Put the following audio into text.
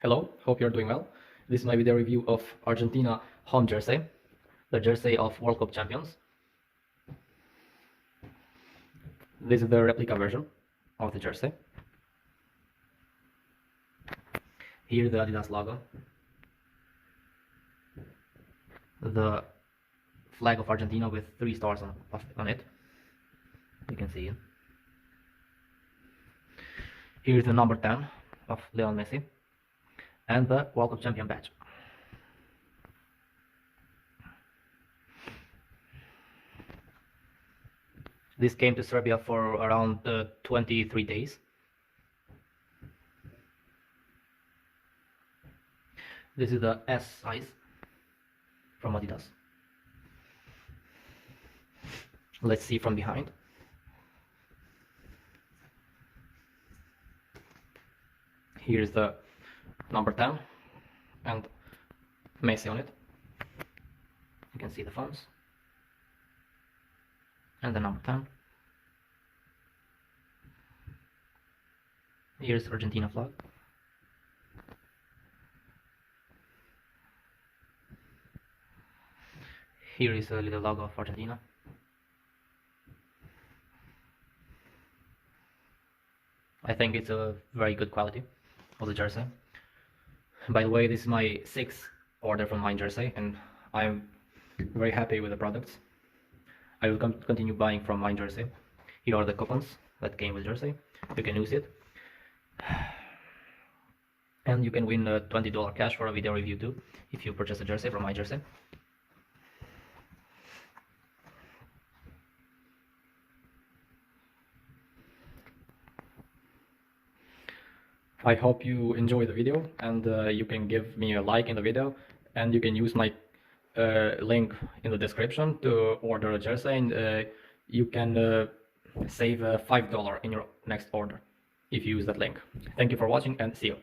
Hello, hope you're doing well. This is my video review of Argentina home jersey, the jersey of World Cup champions. This is the replica version of the jersey. Here the Adidas logo, the flag of Argentina with 3 stars on it. You can see it. Here's the number 10 of Lionel Messi and the World Cup champion badge. This came to Serbia for around 23 days. This is the S size from Adidas. Let's see from behind. Here's the number 10 and Messi on it. You can see the fonts and the number 10. Here's Argentina flag. Here is a little logo of Argentina. I think it's a very good quality of the jersey. By the way, this is my 6th order from Minejersey and I'm very happy with the products. I will continue buying from Minejersey. Here are the coupons that came with jersey. You can use it. And you can win $20 cash for a video review too if you purchase a jersey from Minejersey. I hope you enjoy the video and you can give me a like in the video, and you can use my link in the description to order a jersey, and you can save $5 in your next order if you use that link. Thank you for watching and see you.